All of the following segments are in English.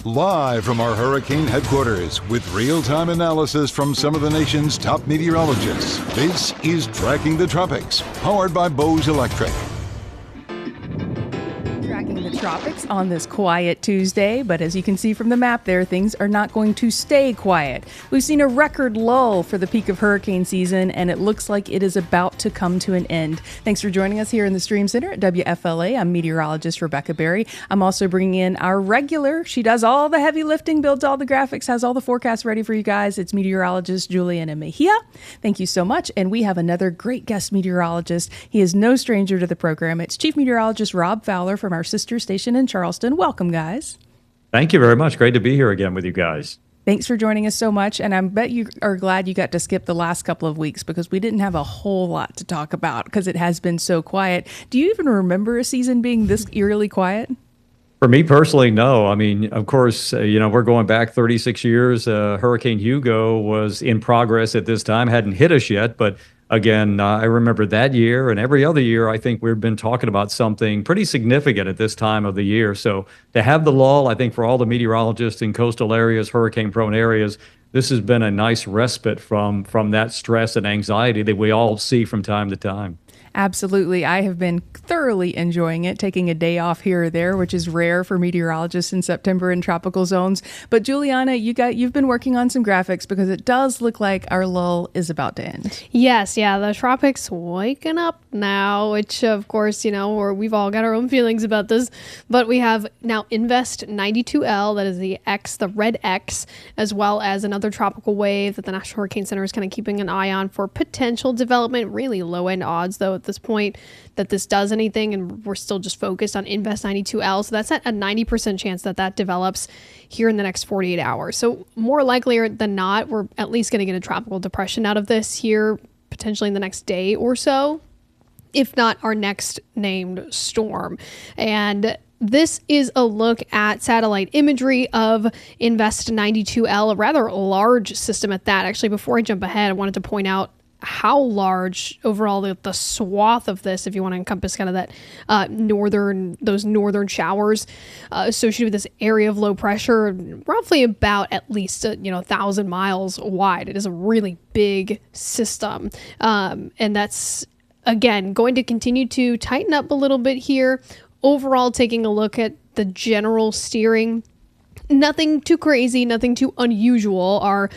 Live from our hurricane headquarters with real-time analysis from some of the nation's top meteorologists, this is Tracking the Tropics, powered by Bose Electric. Tracking the tropics on this quiet Tuesday, but as you can see from the map there, things are not going to stay quiet. We've seen a record lull for the peak of hurricane season, and it looks like it is about to come to an end. Thanks for joining us here in the Stream Center at WFLA. I'm meteorologist Rebecca Berry. I'm also bringing in our regular. She does all the heavy lifting, builds all the graphics, has all the forecasts ready for you guys. It's meteorologist Juliana Mejia. Thank you so much. And we have another great guest meteorologist. He is no stranger to the program. It's Chief Meteorologist Rob Fowler from our sister station in Charleston. Welcome, guys. Thank you very much. Great to be here again with you guys. Thanks for joining us so much. And I bet you are glad you got to skip the last couple of weeks because we didn't have a whole lot to talk about because it has been so quiet. Do you even remember a season being this eerily quiet? For me personally, no. I mean, of course, we're going back 36 years. Hurricane Hugo was in progress at this time, hadn't hit us yet, but again, I remember that year and every other year, I think we've been talking about something pretty significant at this time of the year. So to have the lull, I think for all the meteorologists in coastal areas, hurricane-prone areas, this has been a nice respite from that stress and anxiety that we all see from time to time. Absolutely. I have been thoroughly enjoying it, taking a day off here or there, which is rare for meteorologists in September in tropical zones. But Juliana, you've been working on some graphics because it does look like our lull is about to end. Yes, the tropics waking up now, which of course, we've all got our own feelings about this, but we have now Invest 92L, that is the red X, as well as another tropical wave that the National Hurricane Center is kind of keeping an eye on for potential development. Really low end odds though at this point that this does anything, and we're still just focused on Invest 92L. So that's at a 90% chance that develops here in the next 48 hours. So more likely than not, we're at least going to get a tropical depression out of this here, potentially in the next day or so, if not our next named storm. And this is a look at satellite imagery of Invest 92L, a rather large system at that. Actually, before I jump ahead, I wanted to point out how large overall the swath of this, if you want to encompass kind of that those northern showers associated with this area of low pressure, roughly about at least 1,000 miles wide. It is a really big system, and that's again going to continue to tighten up a little bit here. Overall, taking a look at the general steering, nothing too crazy, nothing too unusual. Our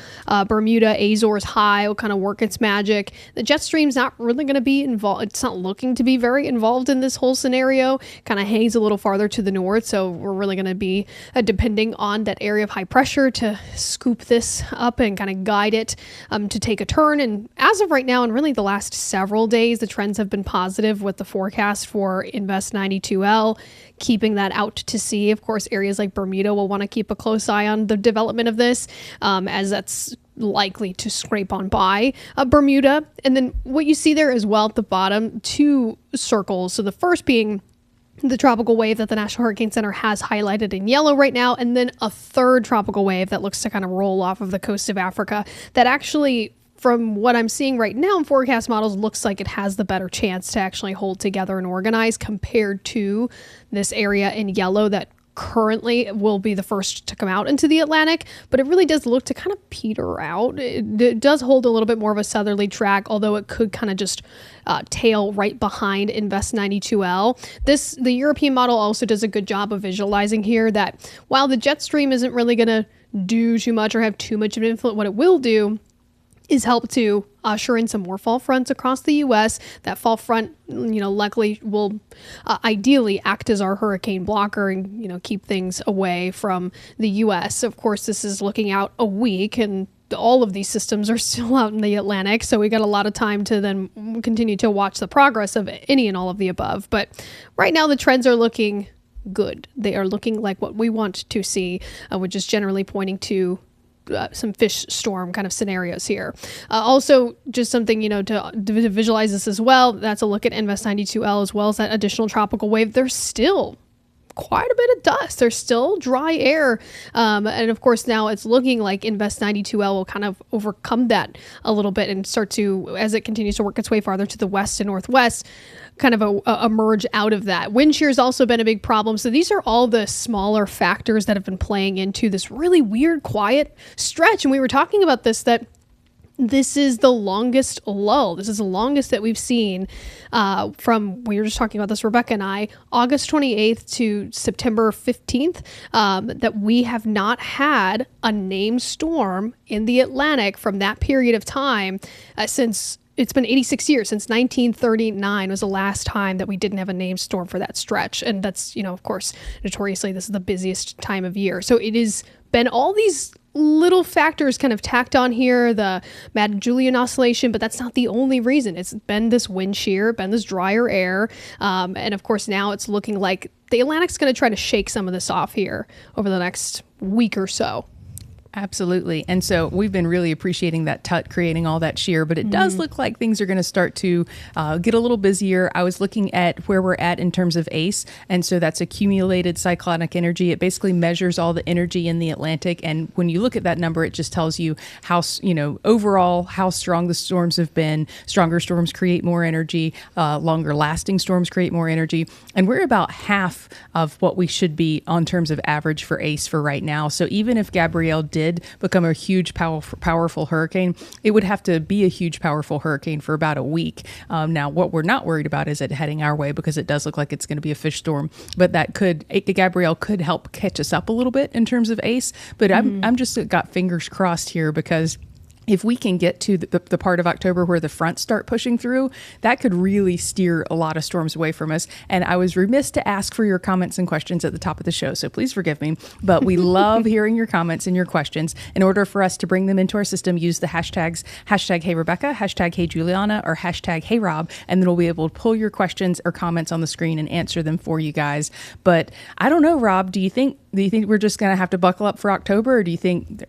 Bermuda Azores high will kind of work its magic. The jet stream's not really going to be involved. It's not looking to be very involved in this whole scenario. Kind of hangs a little farther to the north, so we're really going to be depending on that area of high pressure to scoop this up and kind of guide it to take a turn. And as of right now, and really the last several days, the trends have been positive with the forecast for Invest 92L. Keeping that out to sea. Of course, areas like Bermuda will want to keep a close eye on the development of this, as that's likely to scrape on by Bermuda. And then what you see there as well at the bottom, two circles. So the first being the tropical wave that the National Hurricane Center has highlighted in yellow right now, and then a third tropical wave that looks to kind of roll off of the coast of Africa that actually, from what I'm seeing right now in forecast models, looks like it has the better chance to actually hold together and organize compared to this area in yellow that currently will be the first to come out into the Atlantic, but it really does look to kind of peter out. It does hold a little bit more of a southerly track, although it could kind of just tail right behind Invest 92L. The European model also does a good job of visualizing here that while the jet stream isn't really going to do too much or have too much of an influence, what it will do is help to usher in some more fall fronts across the U.S. That fall front, luckily will ideally act as our hurricane blocker and, keep things away from the U.S. Of course, this is looking out a week, and all of these systems are still out in the Atlantic, so we got a lot of time to then continue to watch the progress of any and all of the above. But right now, the trends are looking good. They are looking like what we want to see, which is generally pointing to some fish storm kind of scenarios here. Also, just something, to visualize this as well. That's a look at Invest 92L as well as that additional tropical wave. There's still quite a bit of dust. There's still dry air. And of course, now it's looking like Invest 92L will kind of overcome that a little bit and start to, as it continues to work its way farther to the west and northwest, kind of emerge out of that. Wind shear has also been a big problem. So these are all the smaller factors that have been playing into this really weird, quiet stretch. And we were talking about this, that this is the longest lull. This is the longest that we've seen we were just talking about this, Rebecca and I, August 28th to September 15th, that we have not had a named storm in the Atlantic from that period of time since it's been 86 years. Since 1939 was the last time that we didn't have a named storm for that stretch. And that's, of course, notoriously, this is the busiest time of year. So it has been all these little factors kind of tacked on here, the Madden-Julian oscillation, but that's not the only reason. It's been this wind shear, been this drier air. And of course, now it's looking like the Atlantic's going to try to shake some of this off here over the next week or so. Absolutely. And so we've been really appreciating that tut creating all that shear, but it does look like things are going to start to get a little busier. I was looking at where we're at in terms of ACE. And so that's accumulated cyclonic energy. It basically measures all the energy in the Atlantic. And when you look at that number, it just tells you how, overall, how strong the storms have been. Stronger storms create more energy. Longer lasting storms create more energy. And we're about half of what we should be on terms of average for ACE for right now. So even if Gabrielle did become a huge, powerful hurricane, it would have to be a huge, powerful hurricane for about a week. Now, what we're not worried about is it heading our way, because it does look like it's going to be a fish storm. But Gabrielle could help catch us up a little bit in terms of ACE. But I'm just got fingers crossed here, because if we can get to the part of October where the fronts start pushing through, that could really steer a lot of storms away from us. And I was remiss to ask for your comments and questions at the top of the show, so please forgive me. But we love hearing your comments and your questions. In order for us to bring them into our system, use the hashtags, #HeyRebecca, #HeyJuliana, or #HeyRob, and then we'll be able to pull your questions or comments on the screen and answer them for you guys. But I don't know, Rob, do you think we're just going to have to buckle up for October, or do you think,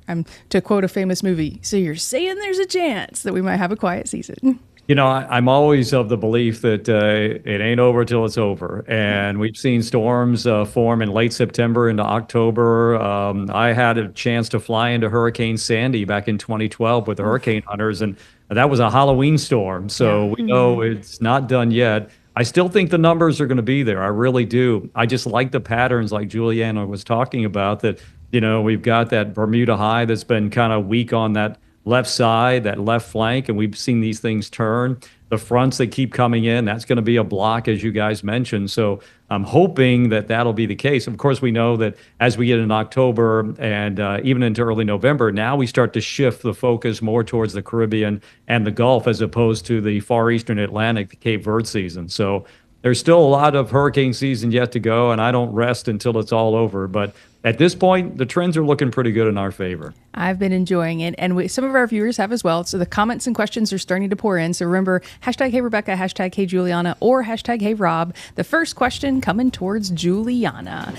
to quote a famous movie, so you're saying there's a chance that we might have a quiet season? I'm always of the belief that it ain't over till it's over. And we've seen storms form in late September into October. I had a chance to fly into Hurricane Sandy back in 2012 with the hurricane hunters, and that was a Halloween storm. So we know it's not done yet. I still think the numbers are going to be there. I really do. I just like the patterns like Juliana was talking about, that, we've got that Bermuda high that's been kind of weak on that left side, that left flank, and we've seen these things turn. The fronts that keep coming in, that's going to be a block, as you guys mentioned. So I'm hoping that that'll be the case. Of course, we know that as we get in October and even into early November, now we start to shift the focus more towards the Caribbean and the Gulf, as opposed to the far eastern Atlantic, the Cape Verde season. So there's still a lot of hurricane season yet to go, and I don't rest until it's all over. But at this point, the trends are looking pretty good in our favor. I've been enjoying it, and some of our viewers have as well. So the comments and questions are starting to pour in. So remember, #HeyRebecca, #HeyJuliana, or #HeyRob. The first question coming towards Juliana.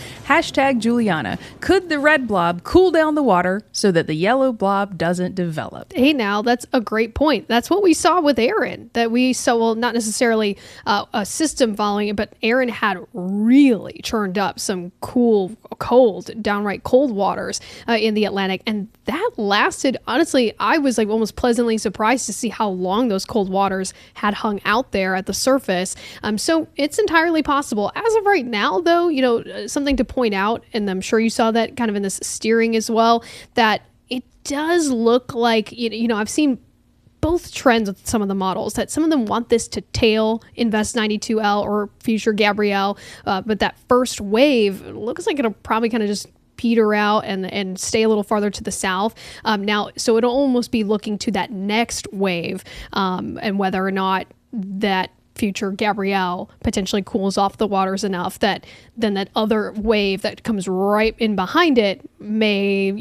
#Juliana. Could the red blob cool down the water so that the yellow blob doesn't develop? Hey, now that's a great point. That's what we saw with Aaron. That we saw, well, not necessarily a system following it, but Aaron had really churned up some downright cold waters in the Atlantic, and that lasted, honestly, I was almost pleasantly surprised to see how long those cold waters had hung out there at the surface. So it's entirely possible. As of right now, though, something to point out, and I'm sure you saw that kind of in this steering as well, that it does look like, I've seen both trends with some of the models, that some of them want this to tail Invest 92L or future Gabrielle, but that first wave looks like it'll probably kind of just peter out and stay a little farther to the south. Now, so it'll almost be looking to that next wave, and whether or not that future Gabrielle potentially cools off the waters enough that then that other wave that comes right in behind it may,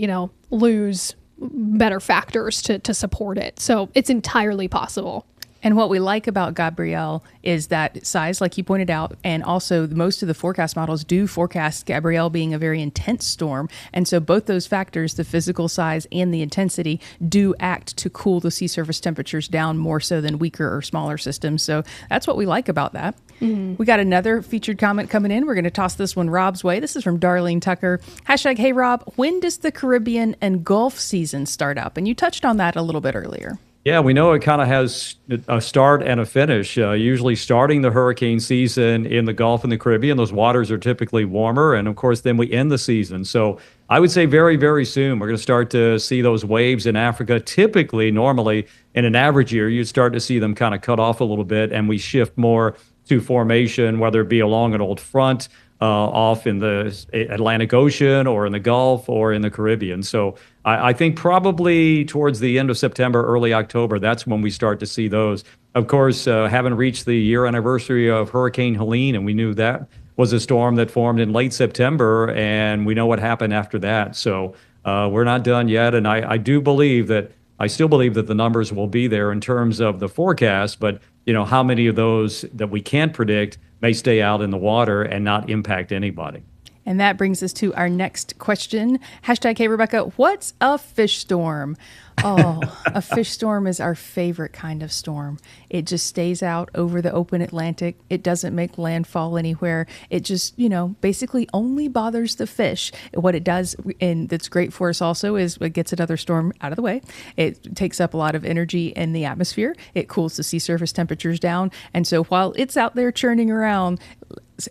lose better factors to support it. So it's entirely possible. And what we like about Gabrielle is that size, like you pointed out, and also most of the forecast models do forecast Gabrielle being a very intense storm. And so both those factors, the physical size and the intensity, do act to cool the sea surface temperatures down more so than weaker or smaller systems. So that's what we like about that. We got another featured comment coming in. We're going to toss this one Rob's way. This is from Darlene Tucker. Hashtag, hey, Rob, when does the Caribbean and Gulf season start up? And you touched on that a little bit earlier. Yeah, we know it kind of has a start and a finish. Usually starting the hurricane season in the Gulf and the Caribbean, those waters are typically warmer. And of course, then we end the season. So I would say very, very soon, we're going to start to see those waves in Africa. Typically, normally, in an average year, you'd start to see them kind of cut off a little bit, and we shift more to formation, whether it be along an old front, off in the Atlantic Ocean or in the Gulf or in the Caribbean. So I think probably towards the end of September, early October, that's when we start to see those. Of course, haven't reached the year anniversary of Hurricane Helene, and we knew that was a storm that formed in late September, and we know what happened after that. So we're not done yet, and I still believe that the numbers will be there in terms of the forecast, but how many of those that we can't predict may stay out in the water and not impact anybody. And that brings us to our next question. Hashtag, hey, Rebecca, what's a fish storm? Oh, a fish storm is our favorite kind of storm. It just stays out over the open Atlantic. It doesn't make landfall anywhere. It just, basically only bothers the fish. What it does, and that's great for us also, is it gets another storm out of the way. It takes up a lot of energy in the atmosphere. It cools the sea surface temperatures down. And so while it's out there churning around,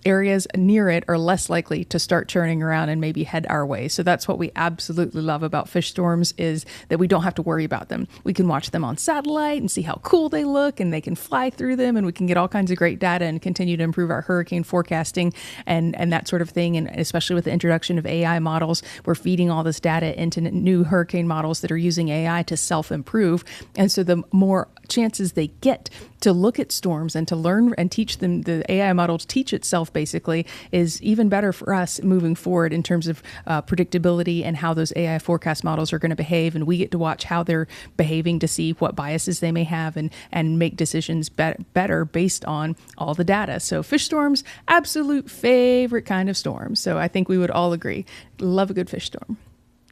areas near it are less likely to start churning around and maybe head our way. So that's what we absolutely love about fish storms, is that we don't have to worry about them. We can watch them on satellite and see how cool they look, and they can fly through them, and we can get all kinds of great data and continue to improve our hurricane forecasting and that sort of thing. And especially with the introduction of AI models, we're feeding all this data into new hurricane models that are using AI to self-improve. And so the more chances they get to look at storms and to learn and teach them, the AI model to teach itself basically, is even better for us moving forward in terms of predictability and how those AI forecast models are going to behave. And we get to watch how they're behaving to see what biases they may have and make decisions better based on all the data. So fish storms, absolute favorite kind of storm. So I think we would all agree. Love a good fish storm.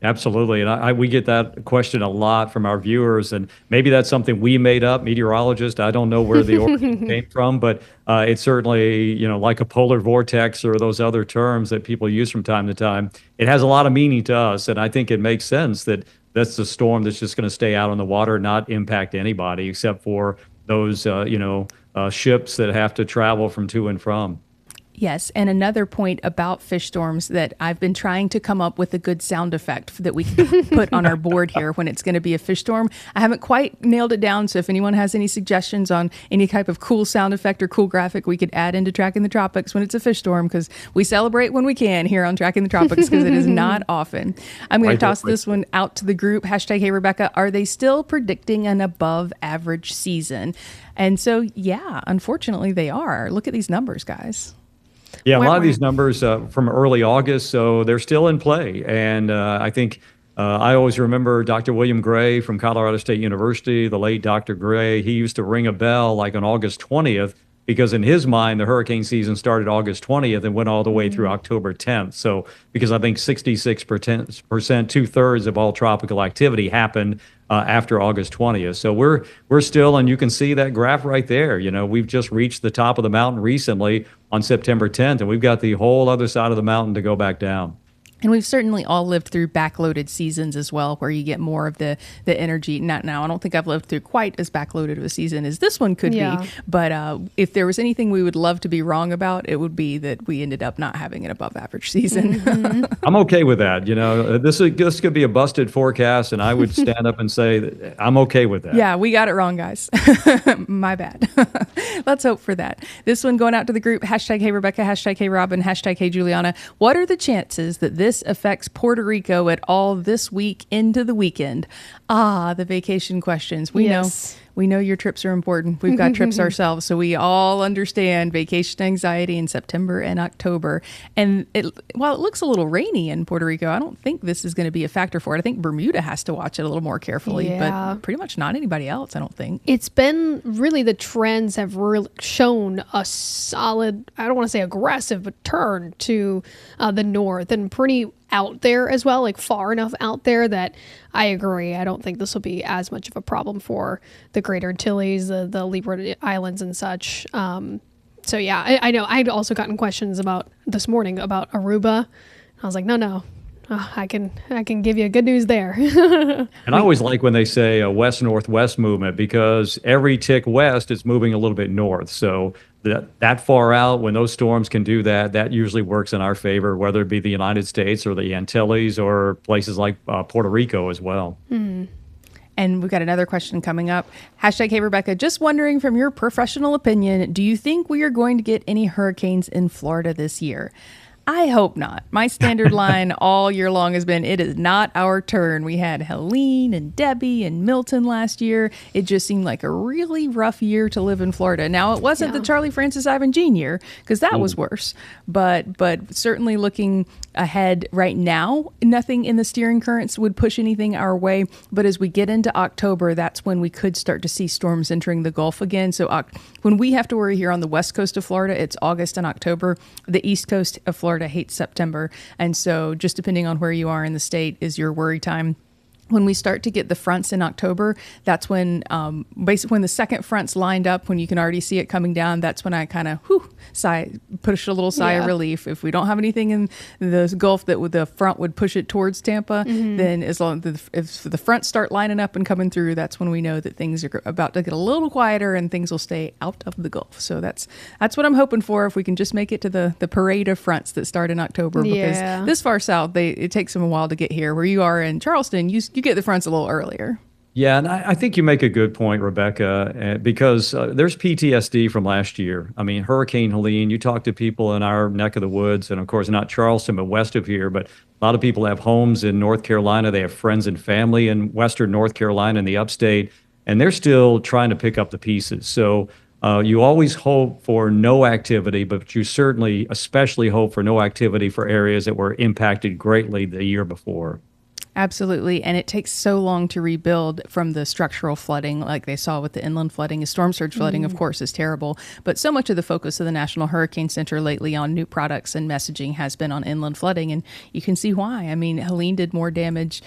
Absolutely. And we get that question a lot from our viewers, and maybe that's something we made up, meteorologist. I don't know where the origin came from, but it's certainly, like a polar vortex or those other terms that people use from time to time. It has a lot of meaning to us, and I think it makes sense that that's the storm that's just going to stay out on the water, not impact anybody except for those, ships that have to travel from to and from. Yes, and another point about fish storms that I've been trying to come up with a good sound effect that we can put on our board here when it's going to be a fish storm. I haven't quite nailed it down, so if anyone has any suggestions on any type of cool sound effect or cool graphic we could add into Tracking the Tropics when it's a fish storm, because we celebrate when we can here on Tracking the Tropics, because it is not often. I'm going to toss this one out to the group. Hashtag, hey, Rebecca, are they still predicting an above average season? And so, yeah, unfortunately they are. Look at these numbers, guys. Yeah, a lot of these numbers from early August, so they're still in play. And I think I always remember Dr. William Gray from Colorado State University, the late Dr. Gray. He used to ring a bell like on August 20th, because in his mind, the hurricane season started August 20th and went all the way through October 10th. So because I think 66%, 2/3 of all tropical activity happened after August 20th. So we're still, and you can see that graph right there. We've just reached the top of the mountain recently on September 10th, and we've got the whole other side of the mountain to go back down. And we've certainly all lived through backloaded seasons as well, where you get more of the energy. Not now. I don't think I've lived through quite as backloaded of a season as this one could be. But if there was anything we would love to be wrong about, it would be that we ended up not having an above average season. I'm okay with that. This could be a busted forecast, and I would stand up and say that I'm okay with that. Yeah, we got it wrong, guys. My bad. Let's hope for that. This one going out to the group. Hashtag, hey, Rebecca. Hashtag, hey, Robin. Hashtag, hey, Juliana. What are the chances that this affects Puerto Rico at all this week into the weekend? The vacation questions. We know we know your trips are important. We've got trips ourselves, so we all understand vacation anxiety in September and October. And while it looks a little rainy in Puerto Rico, I don't think this is going to be a factor for it. I think Bermuda has to watch it a little more carefully, but pretty much not anybody else, I don't think. It's been really, the trends have really shown a solid, I don't want to say aggressive, but turn to the north, and pretty out there as well, like far enough out there that I agree. I don't think this will be as much of a problem for the Greater Antilles, the Libra Islands and such. So yeah, I know I'd also gotten questions about this morning about Aruba. I was like, no. I can give you good news there. And I always like when they say a west-northwest movement, because every tick west is moving a little bit north. So that far out, when those storms can do that, that usually works in our favor, whether it be the United States or the Antilles or places like Puerto Rico as well. Mm-hmm. And we've got another question coming up. Hashtag Hey Rebecca, just wondering from your professional opinion, do you think we are going to get any hurricanes in Florida this year? I hope not. My standard line all year long has been, it is not our turn. We had Helene and Debbie and Milton last year. It just seemed like a really rough year to live in Florida. Now, it wasn't the Charlie Francis Ivan Jean year, because that was worse. But certainly looking ahead right now, nothing in the steering currents would push anything our way. But as we get into October, that's when we could start to see storms entering the Gulf again. So when we have to worry here on the west coast of Florida, it's August and October. The east coast of Florida hates September. And so just depending on where you are in the state is your worry time. When we start to get the fronts in October, that's when basically when the second front's lined up, when you can already see it coming down, that's when I kind of push a little sigh of relief. If we don't have anything in the Gulf that the front would push it towards Tampa, then as long if the fronts start lining up and coming through, that's when we know that things are about to get a little quieter and things will stay out of the Gulf. So that's what I'm hoping for, if we can just make it to the parade of fronts that start in October, because this far south, it takes them a while to get here. Where you are in Charleston, you get the fronts a little earlier. Yeah, and I think you make a good point, Rebecca, because there's PTSD from last year. I mean, Hurricane Helene, you talk to people in our neck of the woods, and of course not Charleston, but west of here, but a lot of people have homes in North Carolina. They have friends and family in western North Carolina and the upstate, and they're still trying to pick up the pieces. So you always hope for no activity, but you certainly especially hope for no activity for areas that were impacted greatly the year before. Absolutely. And it takes so long to rebuild from the structural flooding like they saw with the inland flooding. Storm surge flooding, of course, is terrible. But so much of the focus of the National Hurricane Center lately on new products and messaging has been on inland flooding. And you can see why. I mean, Helene did more damage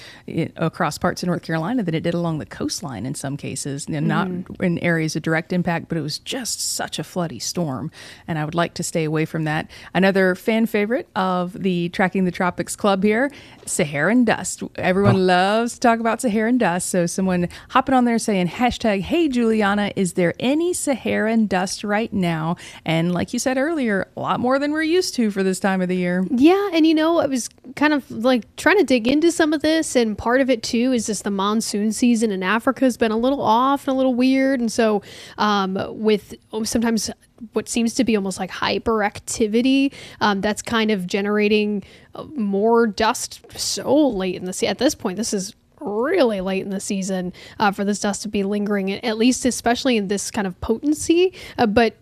across parts of North Carolina than it did along the coastline in some cases. Not in areas of direct impact, but it was just such a floody storm. And I would like to stay away from that. Another fan favorite of the Tracking the Tropics Club here, Saharan dust. Everyone loves to talk about Saharan dust. So someone hopping on there saying, hashtag, hey, Juliana, is there any Saharan dust right now? And like you said earlier, a lot more than we're used to for this time of the year. Yeah. And, I was kind of like trying to dig into some of this. And part of it, too, is just the monsoon season in Africa has been a little off and a little weird. And so with sometimes what seems to be almost like hyperactivity, that's kind of generating more dust so late in the season. At this point, this is really late in the season for this dust to be lingering, at least especially in this kind of potency. But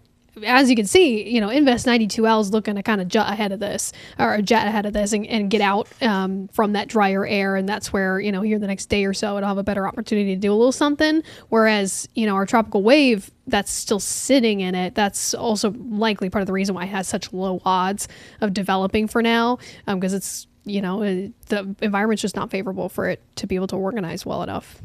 as you can see, Invest 92L is looking to kind of jet ahead of this and get out from that drier air. And that's where, here the next day or so, it'll have a better opportunity to do a little something. Whereas, our tropical wave, that's still sitting in it. That's also likely part of the reason why it has such low odds of developing for now, because it's, the environment's just not favorable for it to be able to organize well enough.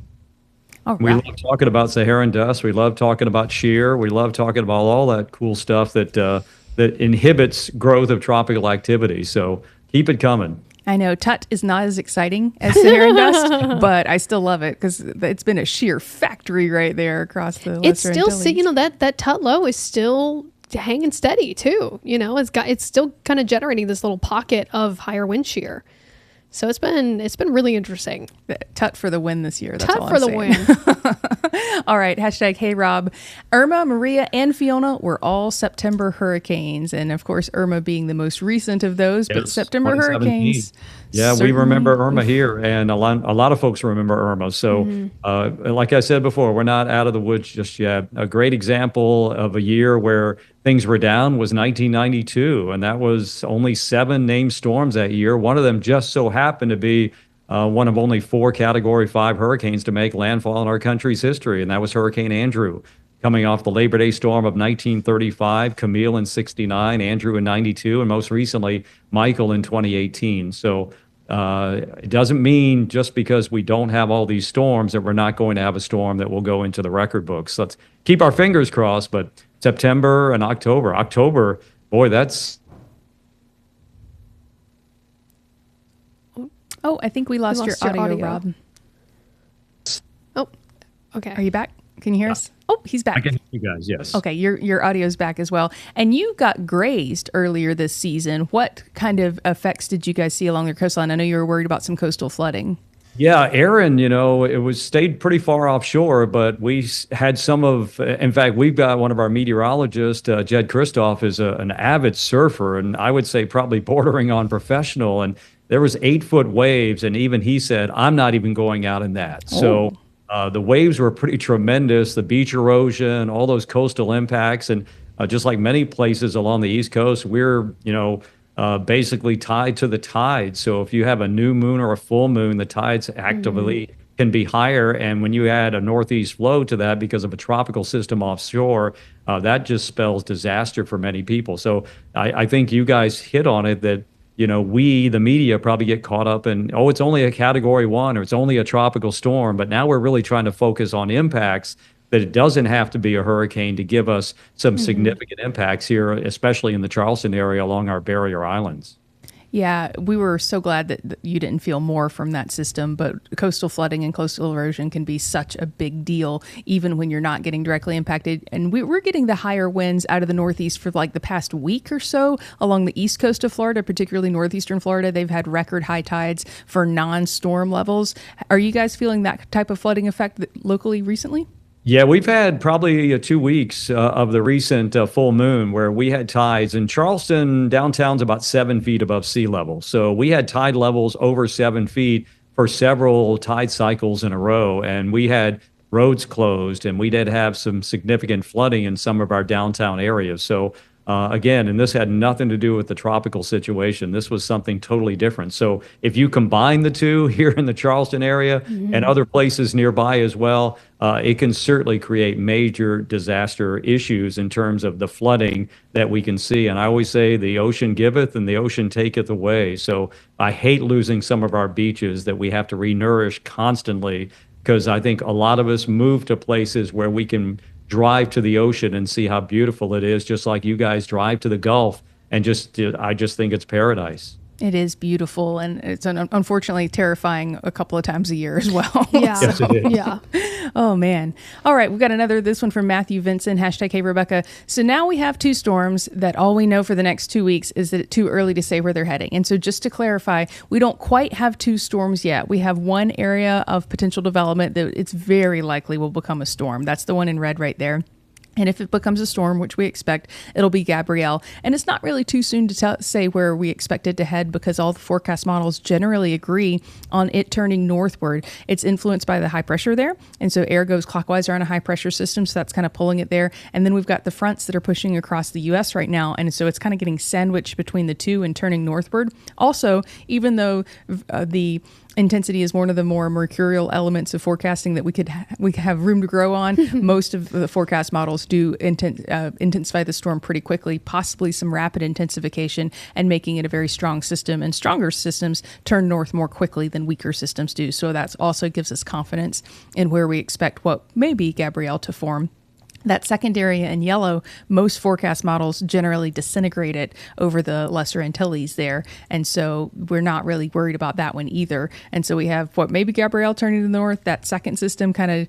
All right. We love talking about Saharan dust. We love talking about shear. We love talking about all that cool stuff that inhibits growth of tropical activity. So keep it coming. I know Tut is not as exciting as Saharan dust, but I still love it because it's been a sheer factory right there across the Lesser Antilles. It's still, that Tut low is still hanging steady too. It's still kind of generating this little pocket of higher wind shear. So it's been really interesting. Tut for the win this year. That's Tut all for I'm the saying. win. All right. Hashtag Hey Rob. Irma, Maria, and Fiona were all September hurricanes. And of course, Irma being the most recent of those, but Yes, September 2017. hurricanes. Yeah, we certainly- remember Irma here, and a lot of folks remember Irma. So, like I said before, we're not out of the woods just yet. A great example of a year where things were down was 1992, and that was only 7 named storms that year. One of them just so happened to be one of only 4 Category 5 hurricanes to make landfall in our country's history, and that was Hurricane Andrew. Coming off the Labor Day storm of 1935, Camille in 69, Andrew in 92, and most recently, Michael in 2018. So it doesn't mean just because we don't have all these storms that we're not going to have a storm that will go into the record books. Let's keep our fingers crossed, but September and October, boy, that's... Oh, I think we lost your audio, Rob. Oh, okay. Are you back? Can you hear us? Oh, he's back. I can hear you guys, yes. Okay, your audio's back as well. And you got grazed earlier this season. What kind of effects did you guys see along the coastline? I know you were worried about some coastal flooding. Yeah, Aaron, it was stayed pretty far offshore, but we had some of, in fact, we've got one of our meteorologists, Jed Kristoff, is an avid surfer, and I would say probably bordering on professional. And there was 8-foot waves, and even he said, I'm not even going out in that. So the waves were pretty tremendous, the beach erosion, all those coastal impacts. And just like many places along the East Coast, we're, basically tied to the tide. So if you have a new moon or a full moon, the tides actively can be higher. And when you add a northeast flow to that because of a tropical system offshore, that just spells disaster for many people. So I think you guys hit on it that, we, the media, probably get caught up in, it's only a Category 1 or it's only a tropical storm. But now we're really trying to focus on impacts, that it doesn't have to be a hurricane to give us some significant impacts here, especially in the Charleston area along our barrier islands. Yeah, we were so glad that you didn't feel more from that system, but coastal flooding and coastal erosion can be such a big deal, even when you're not getting directly impacted. And we're getting the higher winds out of the Northeast for like the past week or so along the east coast of Florida, particularly northeastern Florida. They've had record high tides for non-storm levels. Are you guys feeling that type of flooding effect locally recently? Yeah, we've had probably 2 weeks of the recent full moon where we had tides. In Charleston, downtown's about 7 feet above sea level. So we had tide levels over 7 feet for several tide cycles in a row. And we had roads closed, and we did have some significant flooding in some of our downtown areas. So again, and this had nothing to do with the tropical situation. This was something totally different. So if you combine the two here in the Charleston area and other places nearby as well, it can certainly create major disaster issues in terms of the flooding that we can see. And I always say the ocean giveth and the ocean taketh away. So I hate losing some of our beaches that we have to renourish constantly, because I think a lot of us move to places where we can drive to the ocean and see how beautiful it is, just like you guys drive to the Gulf, and I just think it's paradise. It is beautiful, and it's unfortunately terrifying a couple of times a year as well. Yeah. Yes, it is. Yeah. Oh, man. All right, we've got this one from Matthew Vincent, hashtag Hey Rebecca. So now we have 2 storms that all we know for the next 2 weeks is that it's too early to say where they're heading. And so just to clarify, we don't quite have 2 storms yet. We have one area of potential development that it's very likely will become a storm. That's the one in red right there. And if it becomes a storm, which we expect, it'll be Gabrielle. And it's not really too soon to say where we expect it to head, because all the forecast models generally agree on it turning northward. It's influenced by the high pressure there. And so air goes clockwise around a high pressure system. So that's kind of pulling it there. And then we've got the fronts that are pushing across the U.S. right now. And so it's kind of getting sandwiched between the two and turning northward. Also, even though the intensity is one of the more mercurial elements of forecasting that we have room to grow on, most of the forecast models do intensify the storm pretty quickly, possibly some rapid intensification, and making it a very strong system. And stronger systems turn north more quickly than weaker systems do. So that also gives us confidence in where we expect what may be Gabrielle to form. That second area in yellow, most forecast models generally disintegrate it over the Lesser Antilles there. And so we're not really worried about that one either. And so we have what maybe Gabrielle turning to the north, that second system kind of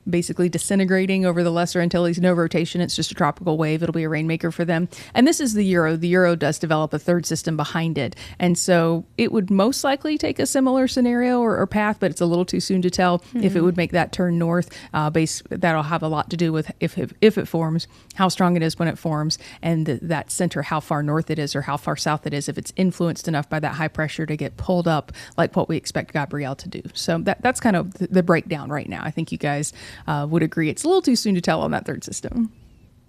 basically disintegrating over the Lesser Antilles. No rotation. It's just a tropical wave. It'll be a rainmaker for them. And this is the Euro. The Euro does develop a third system behind it. And so it would most likely take a similar scenario or path, but it's a little too soon to tell if it would make that turn north. That'll have a lot to do with if it forms, how strong it is when it forms, and that center, how far north it is or how far south it is, if it's influenced enough by that high pressure to get pulled up like what we expect Gabrielle to do. So that's kind of the breakdown right now. I think you guys would agree it's a little too soon to tell on that third system.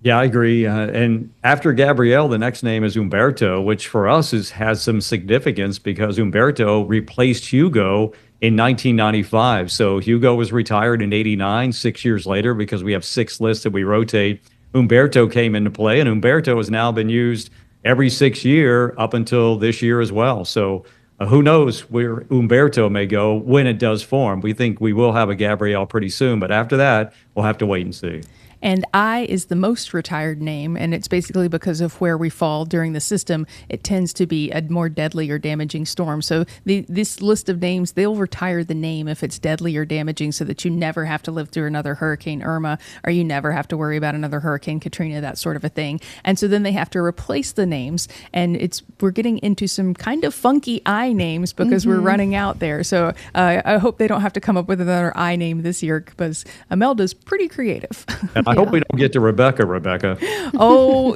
Yeah, I agree. And after Gabrielle, the next name is Umberto, which for us has some significance because Umberto replaced Hugo in 1995. So Hugo was retired in 89, 6 years later, because we have 6 lists that we rotate. Umberto came into play, and Umberto has now been used every 6 year up until this year as well. So who knows where Umberto may go when it does form. We think we will have a Gabrielle pretty soon, but after that, we'll have to wait and see. And I is the most retired name, and it's basically because of where we fall during the system. It tends to be a more deadly or damaging storm. So this list of names, they'll retire the name if it's deadly or damaging so that you never have to live through another Hurricane Irma, or you never have to worry about another Hurricane Katrina, that sort of a thing. And so then they have to replace the names, and we're getting into some kind of funky I names because we're running out there. So I hope they don't have to come up with another I name this year because Imelda's pretty creative. I hope we don't get to Rebecca. Oh,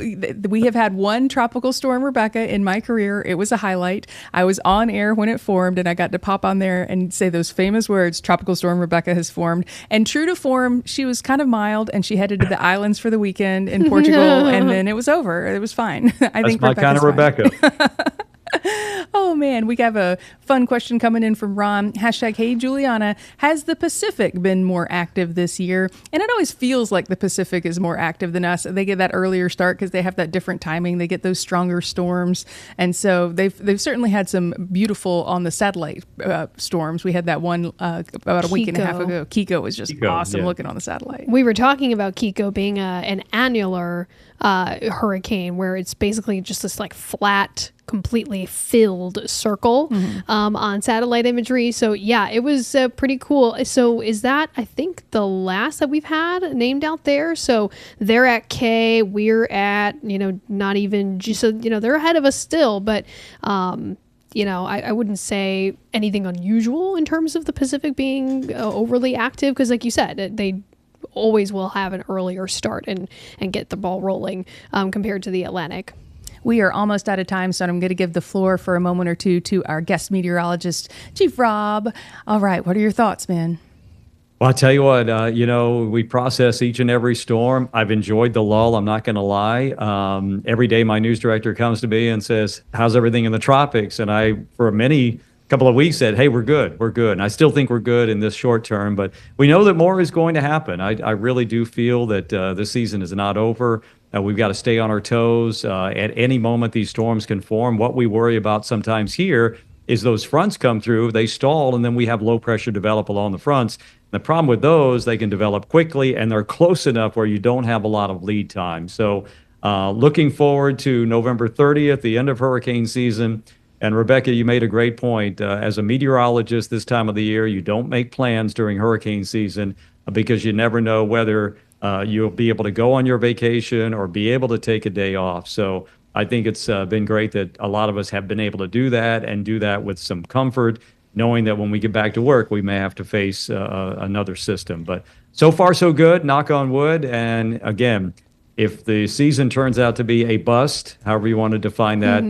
we have had one Tropical Storm Rebecca in my career. It was a highlight. I was on air when it formed, and I got to pop on there and say those famous words, Tropical Storm Rebecca has formed. And true to form, she was kind of mild, and she headed to the islands for the weekend in Portugal, and then it was over. It was fine. That's my kind of Rebecca. Oh, man, we have a fun question coming in from Ron. Hashtag, hey, Juliana, has the Pacific been more active this year? And it always feels like the Pacific is more active than us. They get that earlier start because they have that different timing. They get those stronger storms. And so they've certainly had some beautiful on the satellite storms. We had that one about a week and a half ago. Kiko was just awesome looking on the satellite. We were talking about Kiko being an annular hurricane where it's basically just this like flat, completely filled circle on satellite imagery. So yeah, it was pretty cool. So is that, I think, the last that we've had named out there? So they're at K, we're at, not even G. So, they're ahead of us still, but I wouldn't say anything unusual in terms of the Pacific being overly active, because like you said, they always will have an earlier start and get the ball rolling compared to the Atlantic. We are almost out of time, so I'm going to give the floor for a moment or two to our guest meteorologist, Chief Rob. All right, what are your thoughts, man? Well, I'll tell you what, we process each and every storm. I've enjoyed the lull, I'm not going to lie. Every day my news director comes to me and says, how's everything in the tropics? And I, for a couple of weeks, said, hey, we're good. And I still think we're good in this short term, but we know that more is going to happen. I really do feel that this season is not over. We've got to stay on our toes. At any moment, these storms can form. What we worry about sometimes here is those fronts come through, they stall, and then we have low pressure develop along the fronts. The problem with those, they can develop quickly, and they're close enough where you don't have a lot of lead time. So looking forward to November 30th, the end of hurricane season. And Rebecca, you made a great point. As a meteorologist this time of the year, you don't make plans during hurricane season because you never know whether you'll be able to go on your vacation or be able to take a day off. So I think it's been great that a lot of us have been able to do that and do that with some comfort, knowing that when we get back to work, we may have to face another system. But so far, so good, knock on wood. And again, if the season turns out to be a bust, however you want to define that,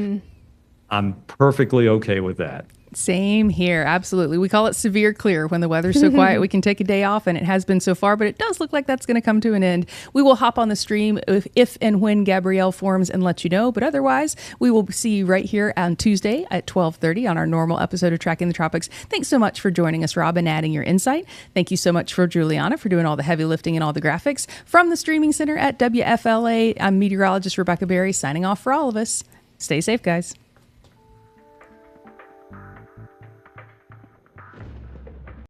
I'm perfectly okay with that. Same here. Absolutely. We call it severe clear when the weather's so quiet we can take a day off, and it has been so far, but it does look like that's going to come to an end. We will hop on the stream if and when Gabrielle forms and let you know, but otherwise we will see you right here on Tuesday at 12:30 on our normal episode of Tracking the Tropics. Thanks so much for joining us, Rob, and adding your insight. Thank you so much for Juliana for doing all the heavy lifting and all the graphics. From the streaming center at WFLA, I'm meteorologist Rebecca Berry signing off for all of us. Stay safe, guys.